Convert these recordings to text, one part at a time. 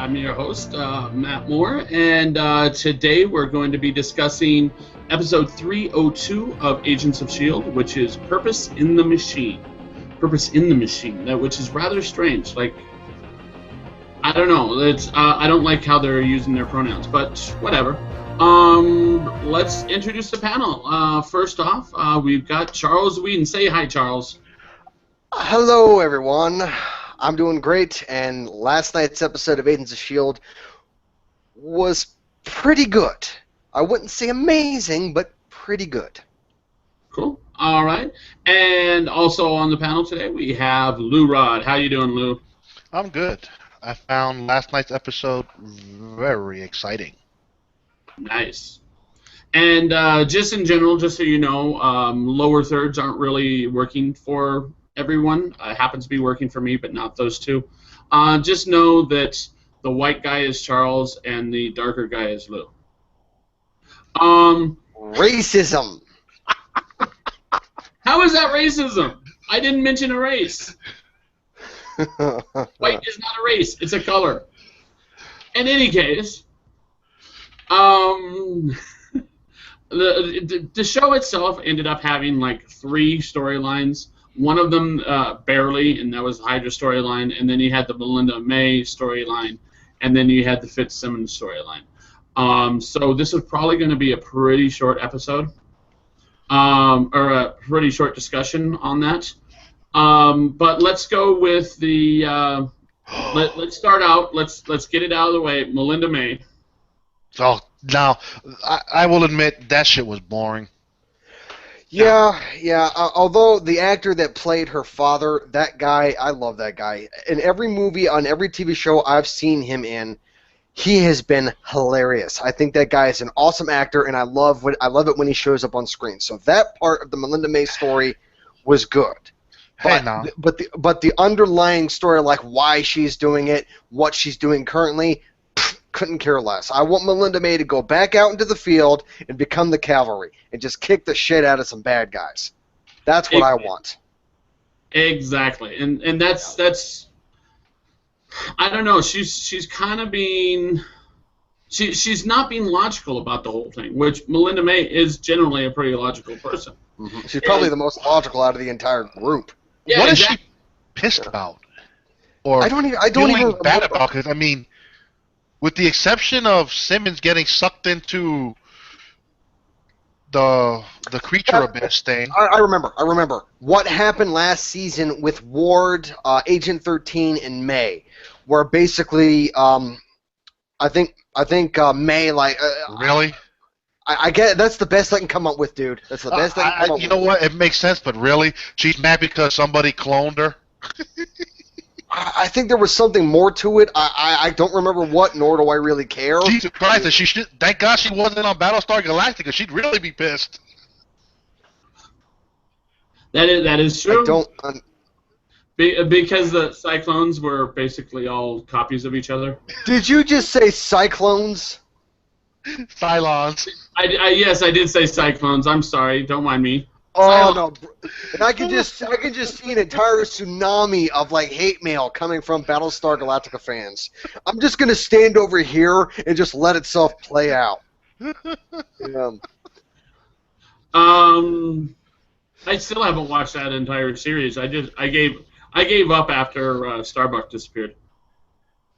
I'm your host, Matt Moore, and today we're going to be discussing episode 302 of Agents of S.H.I.E.L.D., which is Purpose in the Machine. Purpose in the Machine, which is rather strange. Like, I don't know. I don't like how they're using their pronouns, but whatever. Let's introduce the panel. First off, we've got Charles Whedon. Say hi, Charles. Hello, everyone. I'm doing great, and last night's episode of Agents of S.H.I.E.L.D. was pretty good. I wouldn't say amazing, but pretty good. Cool. All right. And also on the panel today, we have Lou Rod. How you doing, Lou? I'm good. I found last night's episode very exciting. Nice. And just in general, just so you know, lower thirds aren't really working for everyone. It happens to be working for me, but not those two. Just know that the white guy is Charles and the darker guy is Lou. Racism. How is that racism? I didn't mention a race. White is not a race. It's a color. In any case, the show itself ended up having like 3 storylines. One of them barely, and that was the Hydra storyline. And then you had the Melinda May storyline, and then you had the Fitzsimmons storyline. So this was probably going to be a pretty short episode, or a pretty short discussion on that. But let's go with the. Let's start out. Let's get it out of the way. Melinda May. Oh, now I will admit that shit was boring. Yeah. Although the actor that played her father, that guy, I love that guy. In every movie, on every TV show I've seen him in, he has been hilarious. I think that guy is an awesome actor, and I love it when he shows up on screen. So that part of the Melinda May story was good. But the underlying story, like why she's doing it, what she's doing currently, couldn't care less. I want Melinda May to go back out into the field and become the cavalry and just kick the shit out of some bad guys. That's what I want. Exactly, and that's. I don't know. She's kind of being. She's not being logical about the whole thing, which Melinda May is generally a pretty logical person. Mm-hmm. She's probably the most logical out of the entire group. Yeah, what is she pissed about? Or I don't even bad about? Because I mean, with the exception of Simmons getting sucked into the creature abyss thing. I remember. What happened last season with Ward, Agent 13, and May, where basically, I think May, like... really? I get it. That's the best I can come up with, dude. That's the best I can come up with. You know what? It makes sense, but really? She's mad because somebody cloned her? I think there was something more to it. I don't remember what, nor do I really care. Jesus Christ! Thank God she wasn't on Battlestar Galactica. She'd really be pissed. That is true. I don't. Because the Cyclones were basically all copies of each other. Did you just say Cyclones? Cylons. Yes, I did say Cyclones. I'm sorry. Don't mind me. Oh no! And I can just see an entire tsunami of like hate mail coming from Battlestar Galactica fans. I'm just gonna stand over here and just let itself play out. I still haven't watched that entire series. I gave up after Starbuck disappeared.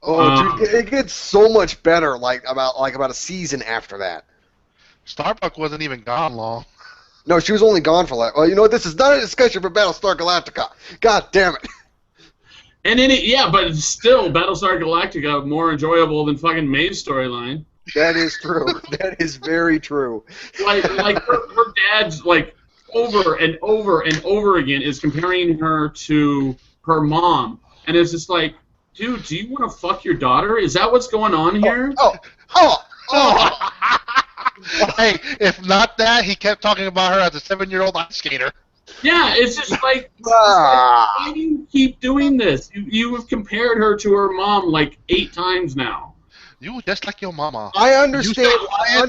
Oh, dude, it gets so much better. Like about a season after that. Starbuck wasn't even gone long. No, she was only gone for like. Well, you know what? This is not a discussion for Battlestar Galactica. God damn it. And but it's still Battlestar Galactica more enjoyable than fucking May's storyline. That is true. That is very true. Like her dad's like over and over and over again is comparing her to her mom, and it's just like, dude, do you want to fuck your daughter? Is that what's going on here? Oh. Hey, if not that, he kept talking about her as a 7-year-old ice skater. Yeah, it's just like, why do you keep doing this? You have compared her to her mom like 8 times now. You just like your mama. I understand. I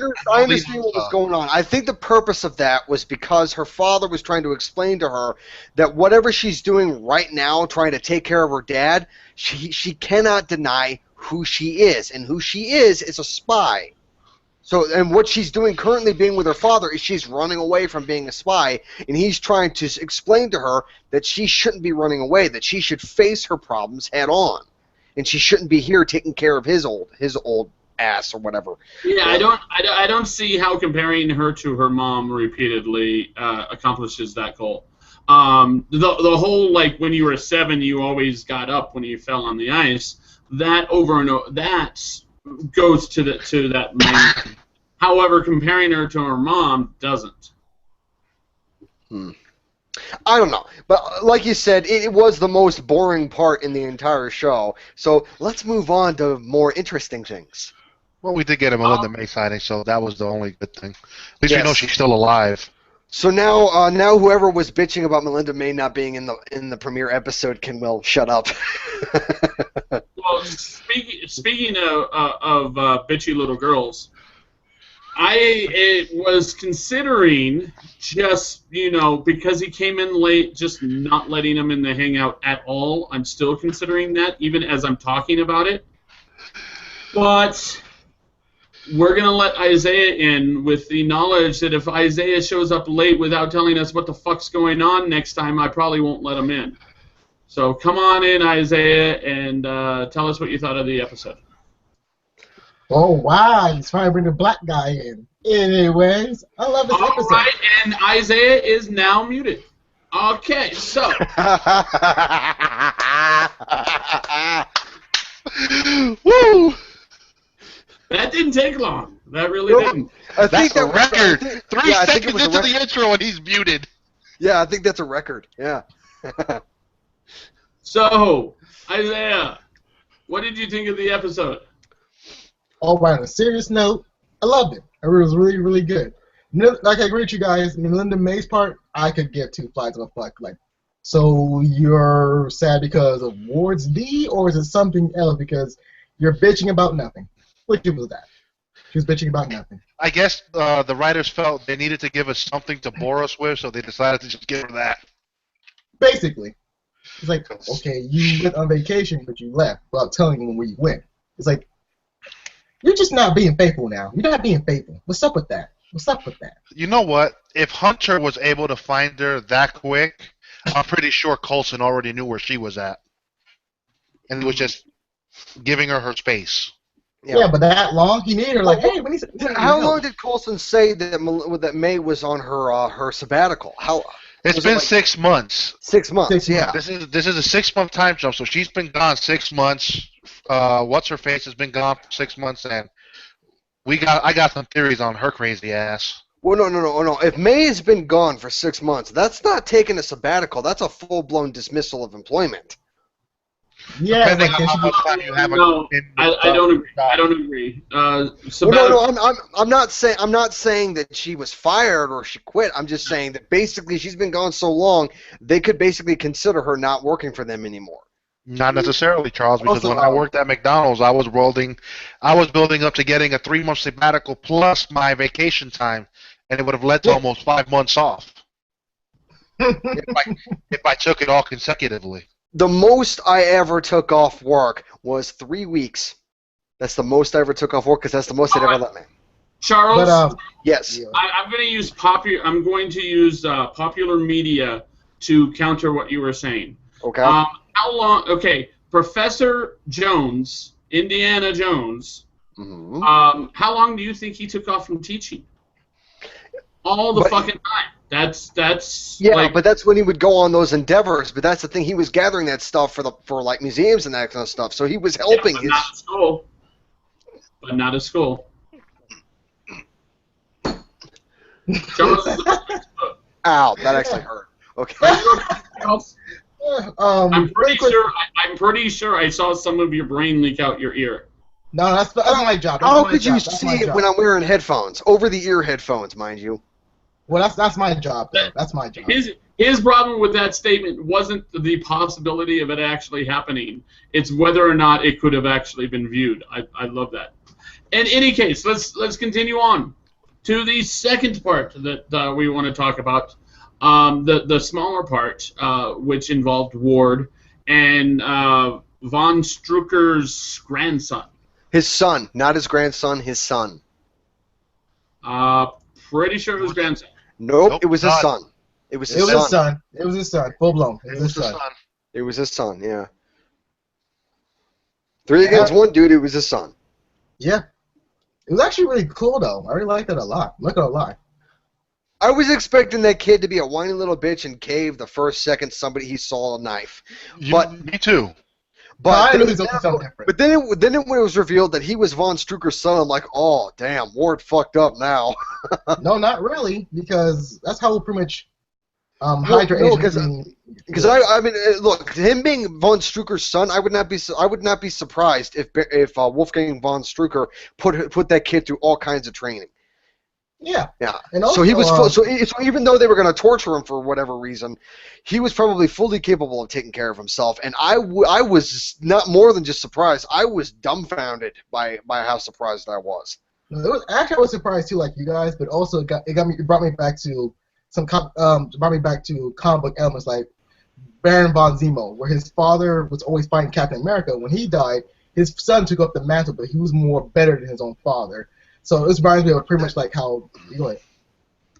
understand what was going on. I think the purpose of that was because her father was trying to explain to her that whatever she's doing right now, trying to take care of her dad, she cannot deny who she is, and who she is a spy. So, and what she's doing currently being with her father is she's running away from being a spy, and he's trying to explain to her that she shouldn't be running away, that she should face her problems head on, and she shouldn't be here taking care of his old ass or whatever. Yeah, I don't see how comparing her to her mom repeatedly accomplishes that goal. The whole, like, when you were 7, you always got up when you fell on the ice. That over and over, that goes to that main. However, comparing her to her mom doesn't. I don't know, but like you said, it was the most boring part in the entire show. So let's move on to more interesting things. Well, we did get a Melinda May sighting, so that was the only good thing. At least we know she's still alive. So now whoever was bitching about Melinda May not being in the premiere episode can shut up. Well, speaking of bitchy little girls, I was considering just, because he came in late, just not letting him in the hangout at all. I'm still considering that, even as I'm talking about it. But we're going to let Isaiah in with the knowledge that if Isaiah shows up late without telling us what the fuck's going on next time, I probably won't let him in. So come on in, Isaiah, and tell us what you thought of the episode. Oh, wow, he's trying to bring the black guy in. Anyways, I love this episode. All right, and Isaiah is now muted. Okay, so. Woo! That didn't take long. That really didn't. That's a record. 3 seconds into the intro and he's muted. Yeah, I think that's a record. Yeah. So, Isaiah, what did you think of the episode? Oh, on a serious note, I loved it. It was really, really good. Like, I agree with you guys. Melinda May's part, I could give 2 flies of a fuck. Like, so you're sad because of Ward's D, or is it something else because you're bitching about nothing? Which was that? She was bitching about nothing. I guess the writers felt they needed to give us something to bore us with, so they decided to just give her that. Basically. It's like, okay, you went on vacation, but you left without telling them where you went. It's like, you're just not being faithful now. You're not being faithful. What's up with that? What's up with that? You know what? If Hunter was able to find her that quick, I'm pretty sure Coulson already knew where she was at. And was just giving her space. Yeah, but that long? He needed her like, hey, when he's... How long did Coulson say that May was on her sabbatical? It's been 6 months. 6 months, yeah. This is a 6-month time jump, so she's been gone 6 months. What's her face has been gone for 6 months, and I got some theories on her crazy ass. Well, no. If May has been gone for 6 months, that's not taking a sabbatical. That's a full-blown dismissal of employment. Yeah, depending on how much time you have. I don't agree. I don't agree. I'm not saying that she was fired or she quit. I'm just saying that basically she's been gone so long, they could basically consider her not working for them anymore. Not necessarily, Charles, because when I worked at McDonald's, I was building up to getting a 3-month sabbatical plus my vacation time, and it would have led to almost 5 months off if I took it all consecutively. The most I ever took off work was 3 weeks. That's the most I ever took off work because that's the most they'd ever let me. Charles, yes. I'm going to use popular media to counter what you were saying. Okay. How long? Okay, Professor Jones, Indiana Jones. Mm-hmm. How long do you think he took off from teaching? All the fucking time. That's yeah, like, but that's when he would go on those endeavors. But that's the thing; he was gathering that stuff for like museums and that kind of stuff. So he was helping. But not at school. But not at school. Ow! That actually hurt. Okay. I'm pretty sure I saw some of your brain leak out your ear. No, that's my job. How could you see it when I'm wearing headphones? Over-the-ear headphones, mind you. Well, that's my job, though. That's my job. His problem with that statement wasn't the possibility of it actually happening. It's whether or not it could have actually been viewed. I love that. In any case, let's continue on to the second part that we want to talk about. The smaller part, which involved Ward and Von Strucker's grandson. His son, not his grandson, his son. Pretty sure it was grandson. Nope, it was his son. It was his son. It was his son. Full blown. It was his son. It was his son, yeah. 3 against 1, dude, it was his son. Yeah. It was actually really cool, though. I really liked it a lot. I'm not gonna lie. I was expecting that kid to be a whiny little bitch and cave the first second somebody he saw a knife. Me too. But when it was revealed that he was Von Strucker's son, I'm like, oh, damn, Ward fucked up now. No, not really, because that's how pretty much Hydra agent. Because I mean, look, him being Von Strucker's son, I would not be surprised if Wolfgang von Strucker put that kid through all kinds of training. Yeah. And also, so he was so even though they were going to torture him for whatever reason, he was probably fully capable of taking care of himself. And I was not more than just surprised. I was dumbfounded by how surprised I was. I was surprised too, like you guys, but also it brought me back to comic book elements like Baron von Zemo, where his father was always fighting Captain America. When he died, his son took up the mantle, but he was more better than his own father. So this reminds me of pretty much like how. Go ahead.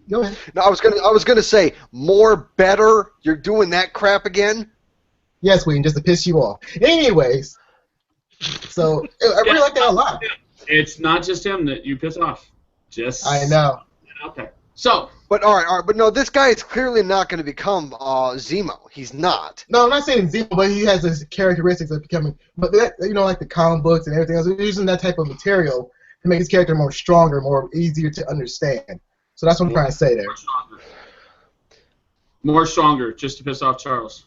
No, I was gonna say more better. You're doing that crap again. Yes, Wayne, just to piss you off. Anyways, so I really like that a lot. It's not just him that you piss off. I know. Okay. So. But all right, but no, this guy is clearly not going to become Zemo. He's not. No, I'm not saying Zemo, but he has his characteristics of becoming. But that, like the comic books and everything else, we're using that type of material to make his character more stronger, more easier to understand. So that's what I'm trying to say there. More stronger, just to piss off Charles.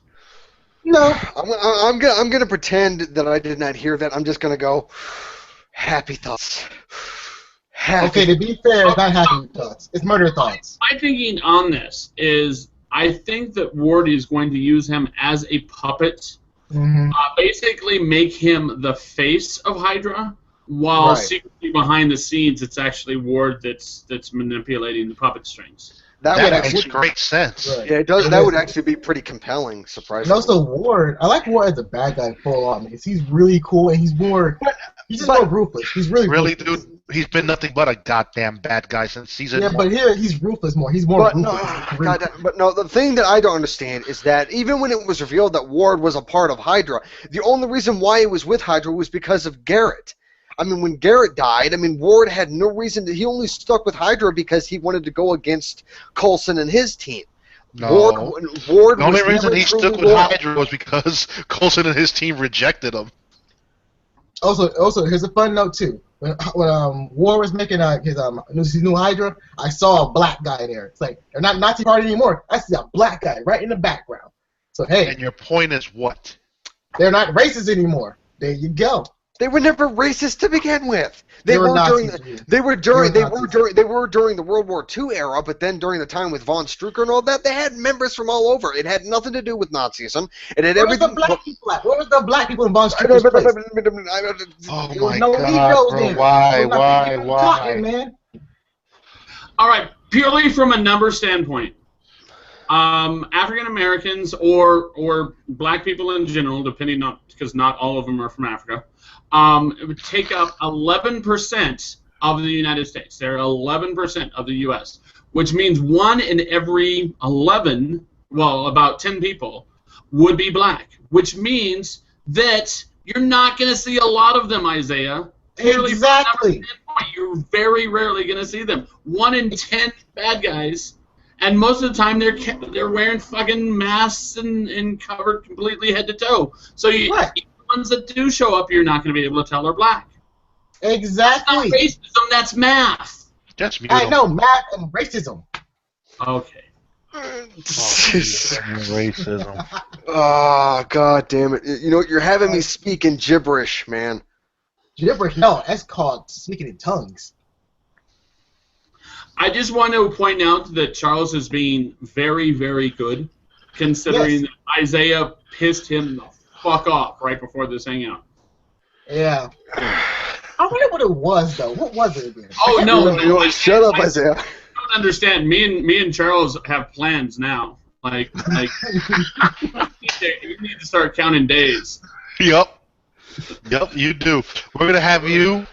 No, I'm gonna pretend that I did not hear that. I'm just gonna go happy thoughts. Okay, to be fair, it's not happy thoughts. It's murder thoughts. My thinking on this is I think that Ward is going to use him as a puppet. Mm-hmm. Basically make him the face of Hydra, while secretly behind the scenes it's actually Ward that's manipulating the puppet strings. That makes great sense. Right. Yeah, it does. That would actually be pretty compelling, surprisingly. And also Ward, I like Ward as a bad guy full on because he's really cool and he's more ruthless. He's really ruthless. Dude, he's been nothing but a goddamn bad guy since season 1. But here he's ruthless more. He's more ruthless. But the thing that I don't understand is that even when it was revealed that Ward was a part of Hydra, the only reason why he was with Hydra was because of Garrett. I mean, when Garrett died, Ward had no reason to. He only stuck with Hydra because he wanted to go against Coulson and his team. No. Ward the only reason he stuck with Hydra was because Coulson and his team rejected him. Also, here's a fun note too. When Ward was making his new Hydra, I saw a black guy there. It's like they're not Nazi Party anymore. I see a black guy right in the background. So hey. And your point is what? They're not racist anymore. There you go. They were never racist to begin with. They were during the World War II era, but then during the time with von Strucker and all that, they had members from all over. It had nothing to do with Nazism. It had everything. Where was the black people in von Strucker's place? Oh my God, bro! Why? Man. All right, purely from a number standpoint, African Americans or black people in general, depending on because not all of them are from Africa. It would take up 11% of the United States. They're 11% of the U.S., which means 1 in every 11, well, about 10 people, would be black, which means that you're not going to see a lot of them, Isaiah. Exactly. You're very rarely going to see them. 1 in 10 bad guys, and most of the time they're wearing fucking masks and covered completely head to toe. So ones that do show up, you're not going to be able to tell are black. Exactly. That's not racism, that's math. That's I know, math and racism. Okay. Racism. Oh, God damn it. You know, you're having me speaking gibberish, man. Gibberish? No, that's called speaking in tongues. I just want to point out that Charles is being very, very good, considering that Isaiah pissed him the fuck off right before this hangout. Yeah. I wonder what it was though. What was it again? Oh no! Shut up, Isaiah. I don't understand. Me and Charles have plans now. Like you need to start counting days. Yep. Yep, you do. We're gonna have you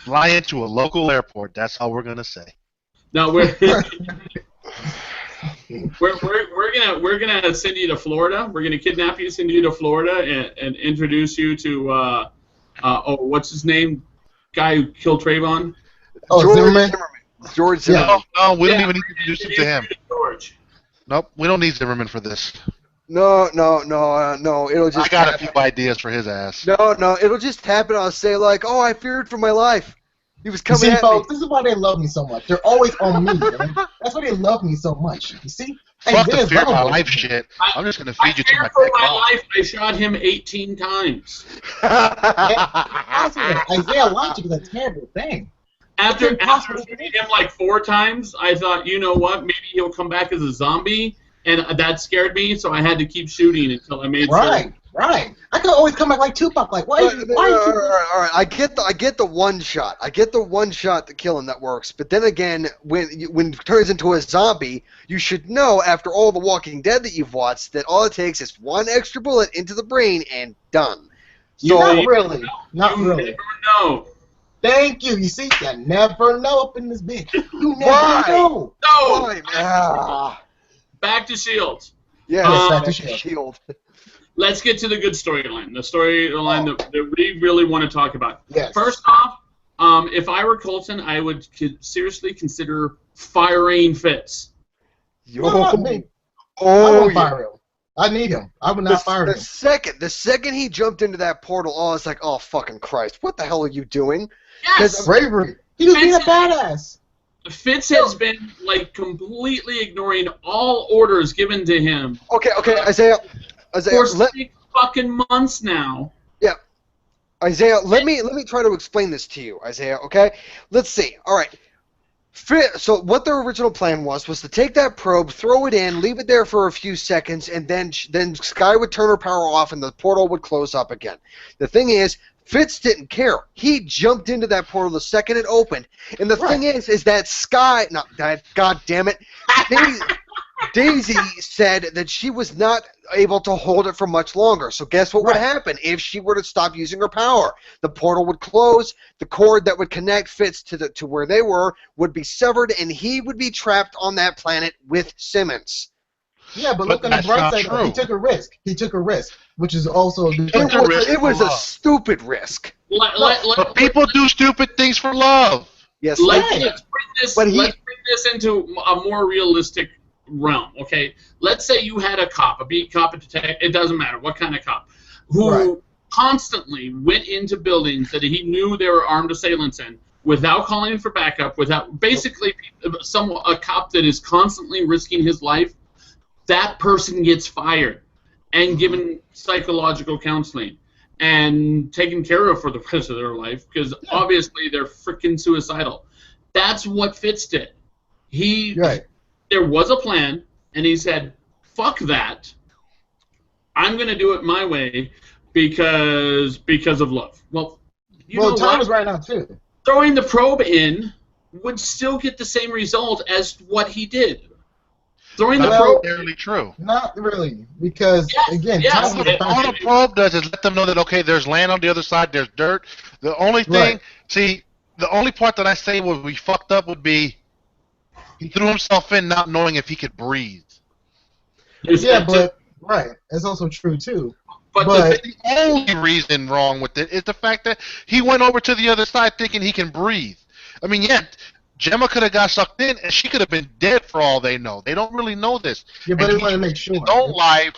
fly into a local airport. That's all we're gonna say. No, we're gonna send you to Florida. We're gonna kidnap you, send you to Florida, and introduce you to what's his name? Guy who killed Trayvon. Oh, Zimmerman. George Zimmerman. No, we don't even need to introduce him to him. George. Nope, we don't need Zimmerman for this. No. It'll just. I got happen. a few ideas for his ass. No. It'll just happen. I'll say like, "Oh, I feared for my life. He was coming see, at folks, me." this is why they love me so much. They're always on me, man. That's why they love me so much. You see? Fuck the Isaiah's fear of my lovable. life shit. I'm just gonna I feed you to my feared for pet my cock. life. I shot him 18 times. Isaiah Logic is a terrible thing. After shooting him like 4 times, I thought, you know what? Maybe he'll come back as a zombie, and that scared me. So I had to keep shooting until I made sure. Right. I could always come back like Tupac. Like, why? All right. I get the one shot. I get the one shot to kill him that works. But then again, when it turns into a zombie, you should know after all the Walking Dead that you've watched that all it takes is one extra bullet into the brain and done. So Not really. You never know. Thank you. You see, you never know up in this bitch. You never Why? know. No. Why, man? Back to S.H.I.E.L.D. Yes, back to S.H.I.E.L.D. Let's get to the good storyline. The storyline that we really want to talk about. Yes. First off, if I were Colton, I would seriously consider firing Fitz. Not me. I Oh, won't fire him. I need him. I would not fire him. The second he jumped into that portal, I was like, oh, fucking Christ, what the hell are you doing? Yes. Bravery. He was being a badass. Fitz has been like completely ignoring all orders given to him. Okay, Isaiah, For 6 fucking months now. Yeah, Isaiah, let me try to explain this to you, Isaiah. Okay, let's see. All right. So what their original plan was to take that probe, throw it in, leave it there for a few seconds, and then Sky would turn her power off and the portal would close up again. The thing is, Fitz didn't care. He jumped into that portal the second it opened, and the thing is that Sky, no, God damn it, Daisy said that she was not able to hold it for much longer. So guess what would happen if she were to stop using her power? The portal would close, the cord that would connect Fitz to where they were would be severed, and he would be trapped on that planet with Simmons. Yeah, but look on the bright side. He took a risk. Which is also it was a stupid risk. But people do stupid things for love. Yes, let's bring this into a more realistic realm, okay? Let's say you had a cop, a beat cop, a detective, it doesn't matter what kind of cop, who constantly went into buildings that he knew there were armed assailants in without calling for backup, without basically a cop that is constantly risking his life. That person gets fired and given psychological counseling and taken care of for the rest of their life because obviously they're freaking suicidal. That's what Fitz did. There was a plan, and he said, fuck that. I'm going to do it my way because of love. Well, time is right now, too. Throwing the probe in would still get the same result as what he did. Throwing the probe... That's nearly true. Not really, because, again... all the probe does is let them know that, okay, there's land on the other side, there's dirt. The only thing... See, the only part that I say would be fucked up would be he threw himself in not knowing if he could breathe. Yeah, but... Right. It's also true, too. But the only reason wrong with it is the fact that he went over to the other side thinking he can breathe. I mean, Gemma could have got sucked in, and she could have been dead for all they know. They don't really know this. Yeah, but they want to make sure. Don't lie,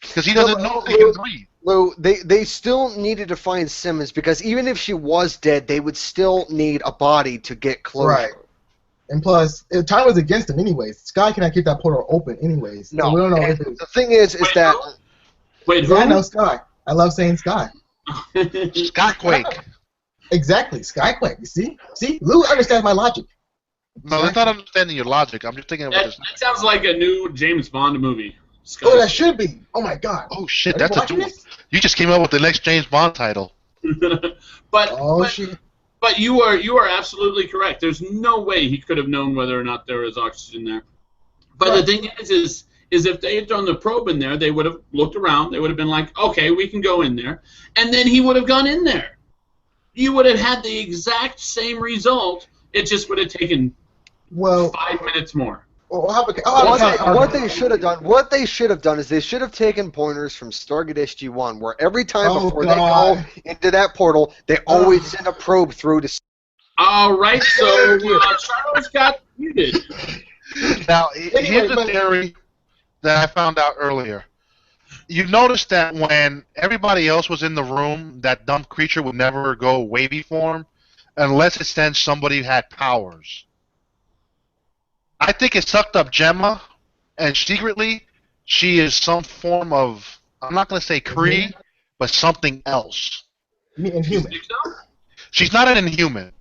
because he doesn't know if he can breathe. Lou, they still needed to find Simmons, because even if she was dead, they would still need a body to get closure. Right. And plus, time was against him anyways. Sky cannot keep that portal open anyways. No. So we don't know if it's... The thing is that... Wait, who? Yeah, I know Sky. I love saying Sky. Skyquake. Exactly, Skyquake. You see? See? Lou understands my logic. No, that's not understanding your logic. I'm just thinking about this. That sounds like a new James Bond movie. Sky. Oh, that should be. Oh, my God. Oh, shit. That's a duel. You just came up with the next James Bond title. But you are absolutely correct. There's no way he could have known whether or not there was oxygen there. But the thing is is if they had thrown the probe in there, they would have looked around. They would have been like, okay, we can go in there. And then he would have gone in there. You would have had the exact same result. It just would have taken 5 minutes more. Well, what they should have done is they should have taken pointers from Stargate SG-1, where every time before they go into that portal, they always send a probe through to. All right, so Charles got muted. Now, here's the theory that I found out earlier. You noticed that when everybody else was in the room, that dumb creature would never go wavy form unless it sends somebody who had powers. I think it sucked up Gemma, and secretly, she is some form of, I'm not going to say Kree, but something else. Inhuman. She's not an Inhuman.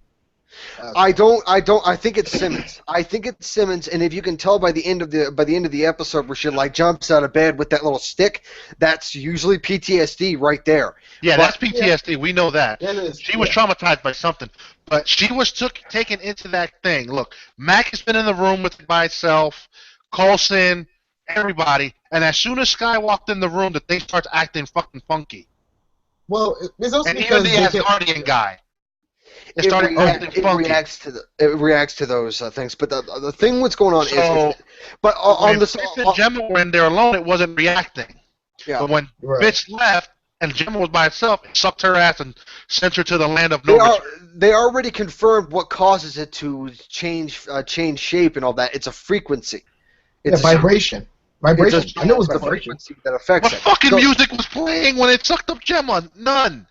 I think it's Simmons. I think it's Simmons, and if you can tell by the end of the episode where she like jumps out of bed with that little stick, that's usually PTSD right there. Yeah, that's PTSD. Yeah. We know that. She was traumatized by something, but she was taken into that thing. Look, Mac has been in the room by himself, Coulson, everybody, and as soon as Sky walked in the room, the thing starts acting fucking funky. Well, it's also and because even the Asgardian guy. It reacts to those things, but the thing what's going on is, but on the Fitz and Gemma were in there alone, it wasn't reacting. Yeah. But when Fitz left and Gemma was by herself, it sucked her ass and sent her to the land of no return. They already confirmed what causes it to change shape and all that. It's a frequency. It's vibration. Vibration. I know it was the frequency that affects it. What fucking music was playing when it sucked up Gemma? None.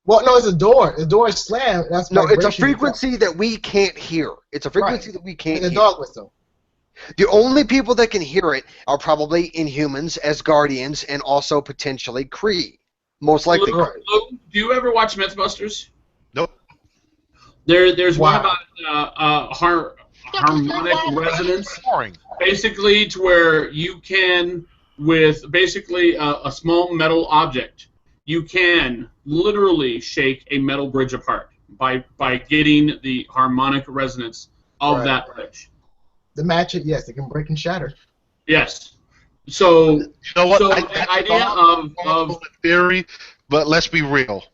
Well, no, it's a door. The door is slammed. That's it's a frequency that we can't hear. It's a frequency that we can't hear. It's a dog whistle. The only people that can hear it are probably Inhumans, Asgardians, and also potentially Kree. Most likely. Lou, do you ever watch Mythbusters? Nope. There's one about harmonic resonance. Basically, to where you can, with basically a small metal object, you can literally shake a metal bridge apart by getting the harmonic resonance of that bridge. The match it, yes, it can break and shatter. Yes. So, you know what? The idea of theory, but let's be real.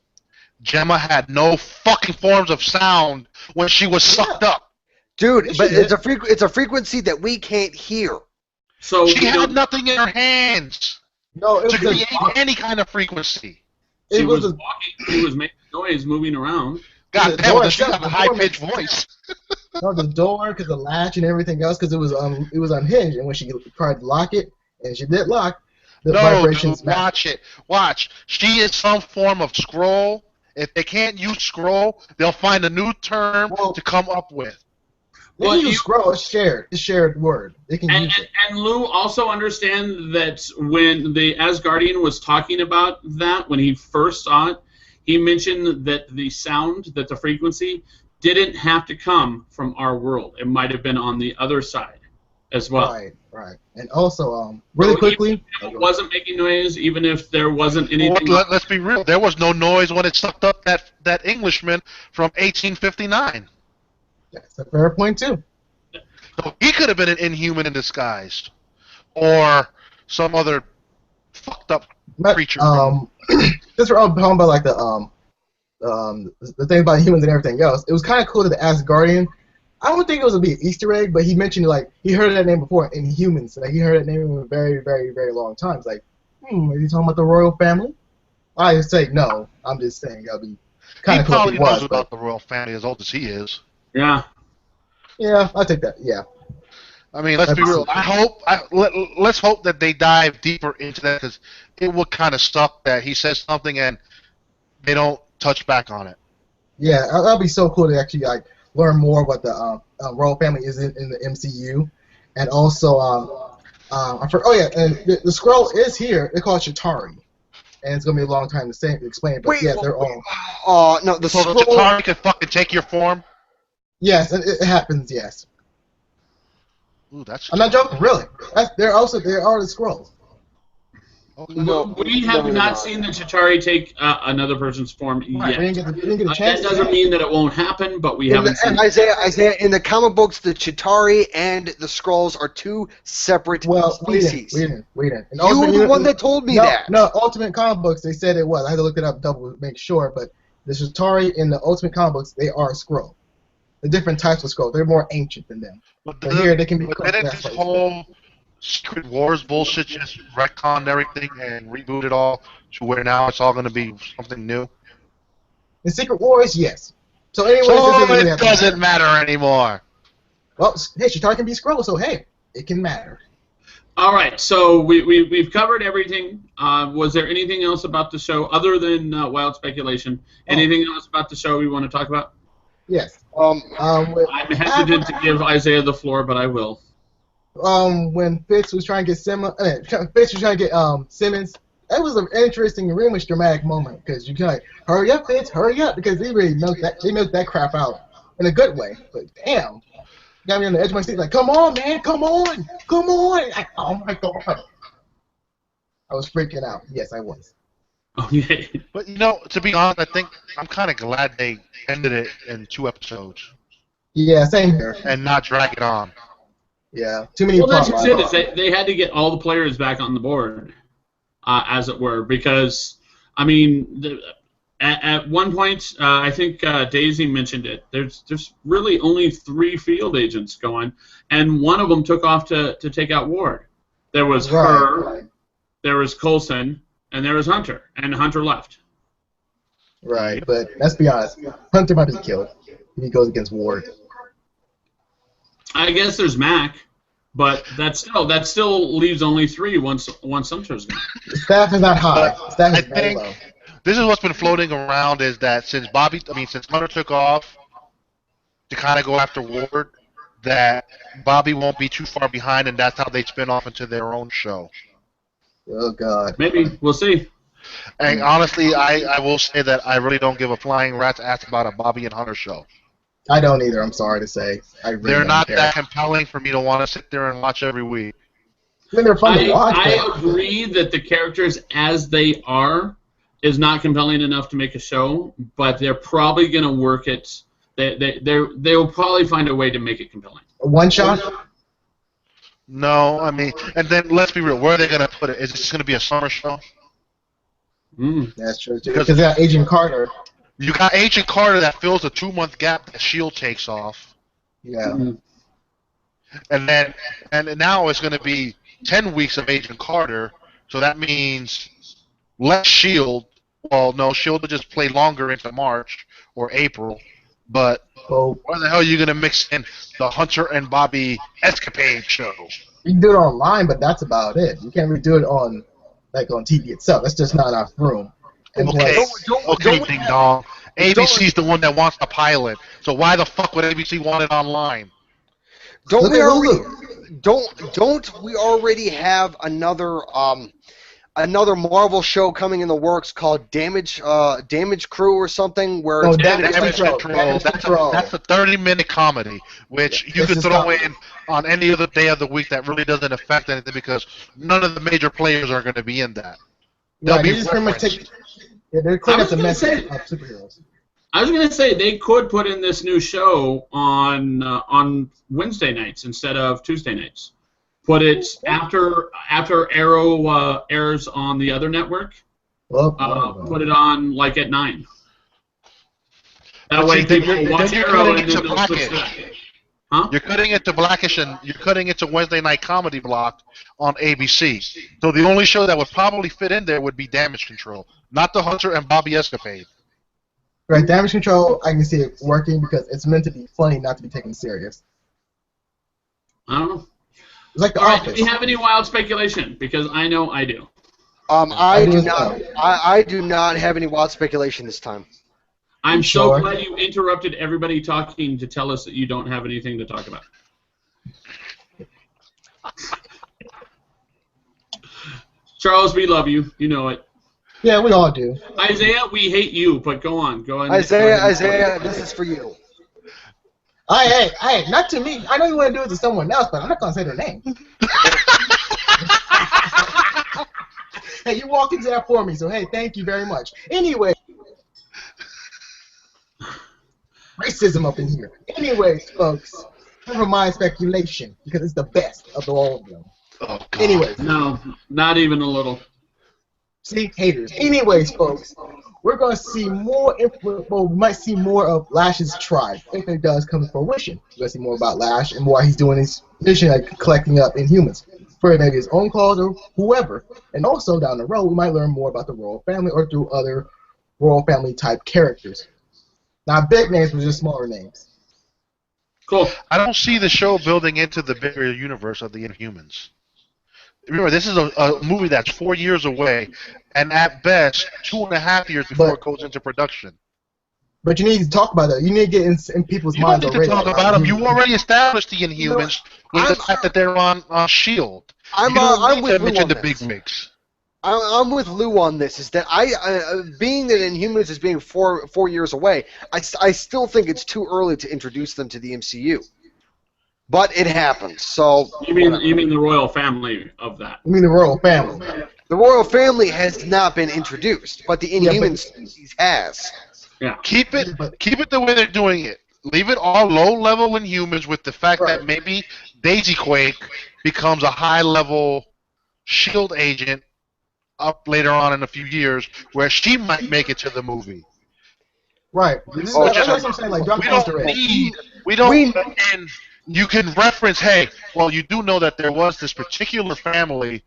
Gemma had no fucking forms of sound when she was sucked up. Dude, but it's a frequency that we can't hear. So she had nothing in her hands. No, to create any kind of frequency. She was walking. She was making noise, moving around. God damn it! She got a high-pitched voice. No, the door, because the latch and everything else, because it was unhinged, and when she tried to lock it, and she did lock, the vibrations. No, watch it. Watch. She is some form of scroll. If they can't use scroll, they'll find a new term to come up with. Well, scroll. It's shared. It's shared word. They can use it. And Lou, also understand that when the Asgardian was talking about that, when he first saw it, he mentioned that the sound, that the frequency, didn't have to come from our world. It might have been on the other side as well. Right. And also, really quickly, even if it wasn't making noise, even if there wasn't anything. Well, let's be real. There was no noise when it sucked up that Englishman from 1859. That's a fair point too. So he could have been an Inhuman in disguise, or some other fucked up creature. Since we're all talking about like the thing about humans and everything else, it was kind of cool that the Asgardian. I don't think it was a big Easter egg, but he mentioned like he heard that name before in Humans. Like he heard that name in a very, very, very long time. It's like, are you talking about the royal family? I just say no. I'm just saying that'll be kind of cool. He probably knows about the royal family as old as he is. Yeah. Yeah, I'll take that. Yeah. I mean, let's be real. Let's hope that they dive deeper into that, because it would kind of suck that he says something and they don't touch back on it. Yeah, that'd be so cool to actually like learn more what the royal family is in the MCU, and also and the scroll is here. They call it Chitauri, and it's gonna be a long time to explain it. But they're all. No, the scroll. So Chitauri can fucking take your form. Yes, and it happens. Yes. Ooh, I'm not joking. Really, there are the scrolls. No, We have no, not no. seen the Chitauri take another person's form Right, yet. we didn't get a chance. That doesn't mean that it won't happen, but we haven't seen it. Isaiah, in the comic books, the Chitauri and the Skrulls are two separate species. We didn't. And You were the one that told me that. No, Ultimate comic books, they said it was. I had to look it up, double make sure, but the Chitauri in the Ultimate comic books, they are Skrull. The different types of Skrull, they're more ancient than them. But here, they can be. But didn't this whole Secret Wars bullshit just retcon everything and reboot it all to where now it's all going to be something new? In Secret Wars, yes. So anyways, It doesn't matter anymore. Well, hey, Chitauri can be Skrull, so hey, it can matter. All right, so we've covered everything. Was there anything else about the show other than wild speculation? Anything else about the show we want to talk about? Yes. I'm hesitant to give Isaiah the floor, but I will. When Fitz was trying to get Simmons, that was an interesting and really much dramatic moment because you kind of like, hurry up, Fitz, hurry up, because they really milked that crap out in a good way. But damn, got me on the edge of my seat, like, come on, man, come on. Oh my god, I was freaking out. Yes, I was. Okay. But to be honest, I think I'm kind of glad they ended it in 2 episodes. Yeah, same here. And not drag it on. Yeah, too many. Well, that's just it. Is they had to get all the players back on the board, as it were, because I mean, at one point, I think Daisy mentioned it. There's really only 3 field agents going, and one of them took off to take out Ward. There was her, there was Coulson, and there was Hunter, and Hunter left. Right, but let's be honest, Hunter might be killed if he goes against Ward. I guess there's Mac, but that still leaves only 3 once Hunter's gone. The staff is not high. The staff is very low. This is what's been floating around is that since Hunter took off to kind of go after Ward, that Bobby won't be too far behind, and that's how they spin off into their own show. Oh God. Maybe we'll see. And honestly, I will say that I really don't give a flying rat's ass about a Bobby and Hunter show. I don't either. I'm sorry to say. They're not that compelling for me to want to sit there and watch every week. I mean, they're fun to watch. I agree that the characters as they are is not compelling enough to make a show, but they're probably going to work it. They'll probably find a way to make it compelling. A one shot? No, I mean, and then let's be real. Where are they going to put it? Is it just going to be a summer show? That's true. Because they got Agent Carter. You got Agent Carter that fills a 2-month gap that S.H.I.E.L.D. takes off. Yeah. And now it's going to be 10 weeks of Agent Carter, so that means less S.H.I.E.L.D. Well, no, S.H.I.E.L.D. will just play longer into March or April, but where the hell are you going to mix in the Hunter and Bobby escapade show? You can do it online, but that's about it. You can't really do it on TV itself. That's just not enough room. And Okay, ding dong. ABC's the one that wants the pilot, so why the fuck would ABC want it online? Don't we already have another Marvel show coming in the works called Damage Crew or something? Where it's Damage Control. That's a 30-minute comedy, which you could throw in on any other day of the week that really doesn't affect anything because none of the major players are going to be in that. They'll be pretty much they're cleaning up the mess of superheroes. I was going to say they could put in this new show on Wednesday nights instead of Tuesday nights. Put it after Arrow airs on the other network. Put it on at 9. That way people watch Arrow and then they'll switch that. Huh? You're cutting it to Blackish and you're cutting it to Wednesday Night Comedy Block on ABC. So the only show that would probably fit in there would be Damage Control, not the Hunter and Bobby escapade. Right, Damage Control, I can see it working because it's meant to be funny, not to be taken serious. I don't know. It's like The All right, Office. do we have any wild speculation? Because I know I do. I do not. I do not have any wild speculation this time. I'm so glad you interrupted everybody talking to tell us that you don't have anything to talk about. Charles, we love you. You know it. Yeah, we all do. Isaiah, we hate you, but go on. Isaiah, this is for you. Hey, not to me. I know you want to do it to someone else, but I'm not going to say their name. Hey, you walked into that for me, so hey, thank you very much. Anyway, racism up in here. Anyways, folks, never mind speculation because it's the best of all of them. Oh, God. Anyways, No, not even a little. see, haters. Anyways, folks, we're gonna see more. Well, we might see more of Lash's tribe if it does come to fruition. We're gonna see more about Lash and why he's doing his mission, like collecting up Inhumans for maybe his own cause or whoever. And also down the road, we might learn more about the royal family or through other royal family type characters. Not big names, but just smaller names. Cool. I don't see the show building into the bigger universe of the Inhumans. Remember, this is a movie that's 4 years away, and at best, 2.5 years before it goes into production. But you need to talk about that. You need to get in people's You don't minds need to already. talk about them. You already established the Inhumans with the fact that they're on S.H.I.E.L.D. I'm You don't with need to Lou mention on the this. big wigs. I'm with Lou on this. Is that being that Inhumans is being 4 years away, I still think it's too early to introduce them to the MCU. But it happens. So You mean the royal family of that? You mean the royal family? the royal family has not been introduced, but the Inhuman species has. Yeah. Keep it the way they're doing it. Leave it all low-level Inhumans with the fact that maybe Daisy Quake becomes a high-level S.H.I.E.L.D. agent up later on in a few years, where she might make it to the movie. Right. That's That's what I'm saying. Like, and you can reference, hey, well, you do know that there was this particular family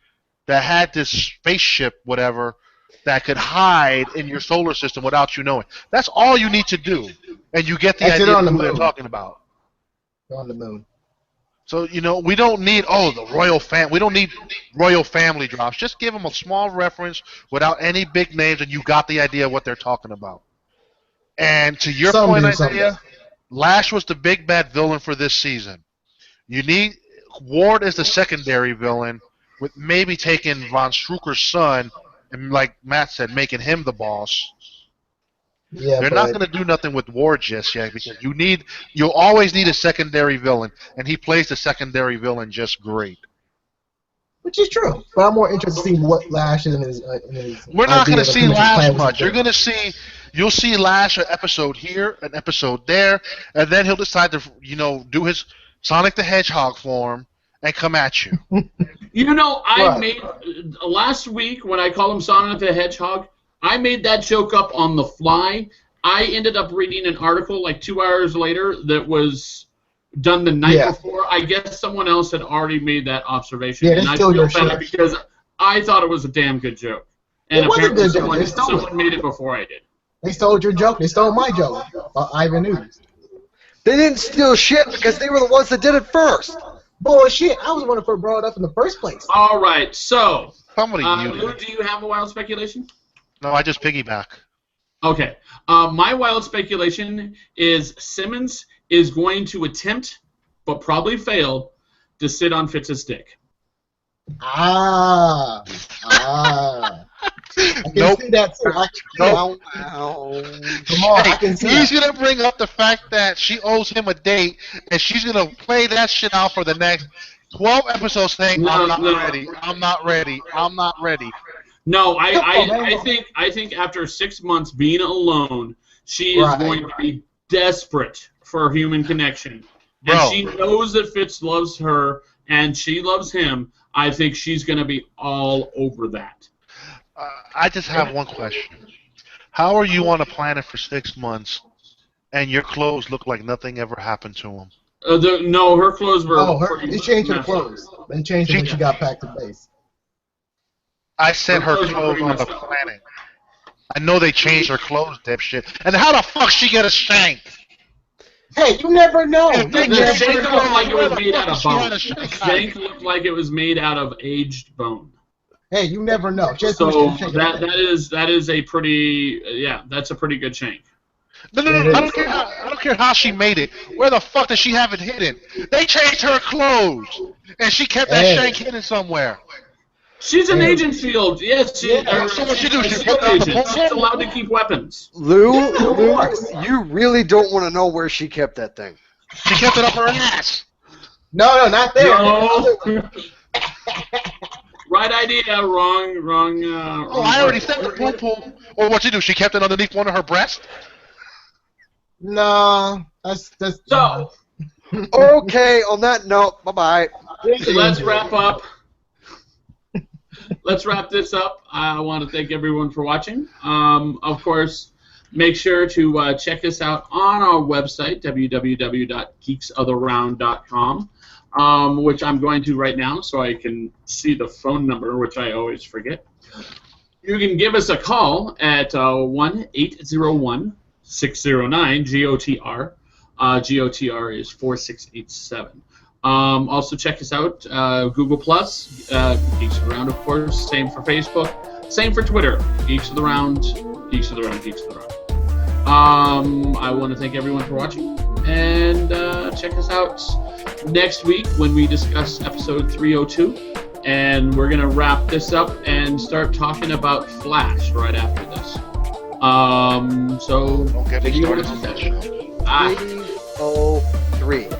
that had this spaceship, whatever, that could hide in your solar system without you knowing. That's all you need to do, and you get the idea of who they're talking about. They're on the moon. So, we don't need, the royal family. We don't need royal family drops. Just give them a small reference without any big names, and you got the idea of what they're talking about. And to your point, Isaiah, Lash was the big bad villain for this season. Ward is the secondary villain, with maybe taking Von Strucker's son, and like Matt said, making him the boss. Yeah, They're not going to do nothing with Ward just yet because you'll always need a secondary villain, and he plays the secondary villain just great. Which is true, but I'm more interested in seeing what Lash is in his. We're not going to see Lash much. You'll see Lash an episode here, an episode there, and then he'll decide to do his Sonic the Hedgehog form and come at you. I made last week when I called him Sonic the Hedgehog, I made that joke up on the fly. I ended up reading an article like 2 hours later that was done the night before. I guess someone else had already made that observation. Yeah, and I feel bad because I thought it was a damn good joke. And apparently someone made it before I did. They stole your joke. They stole my joke. Ivan News. They didn't steal shit because they were the ones that did it first. Bullshit. I was the one that brought it up in the first place. All right, so Lou, do you have a wild speculation? No, I just piggyback. Okay. My wild speculation is Simmons is going to attempt, but probably fail, to sit on Fitz's dick. I can see that too. No. Come on, I can see He's going to bring up the fact that she owes him a date, and she's going to play that shit out for the next 12 episodes saying, I'm not ready. No, I think after 6 months being alone, she is going to be desperate for human connection. And she knows that Fitz loves her, and she loves him. I think she's going to be all over that. I just have one question. How are you on a planet for 6 months, and your clothes look like nothing ever happened to them? No, her clothes were... They changed her clothes. They changed them when she got back to base. I said her clothes on the planet. I know they changed her clothes, dipshit. And how the fuck she get a shank? Hey, you never know. The shank looked like it was made out of bone. The shank looked like it was made out of aged bone. Hey, you never know. So that is a pretty that's a pretty good shank. No. I don't care how she made it. Where the fuck does she have it hidden? They changed her clothes, and she kept that shank hidden somewhere. She's an Agent S.H.I.E.L.D. Yes, so what she do? She's allowed to keep weapons. Lou, you really don't want to know where she kept that thing. She kept it up her ass. No, not there. No. Right idea, wrong. Oh, I already said the poo-poo. Or what you do? She kept it underneath one of her breasts? No, that's So, Okay, on that note, bye-bye. let's wrap up. Let's wrap this up. I want to thank everyone for watching. Of course, make sure to check us out on our website, www.geeksoftheround.com, which I'm going to right now so I can see the phone number, which I always forget. You can give us a call at 1-801-609-GOTR. GOTR is 4687. Also check us out, Google+, Geeks of the Round, of course. Same for Facebook. Same for Twitter. Geeks of the Round, Geeks of the Round, Geeks of the Round. I want to thank everyone for watching, and check us out next week when we discuss episode 302, and we're going to wrap this up and start talking about Flash right after this. So, Don't get me started on that show. 303.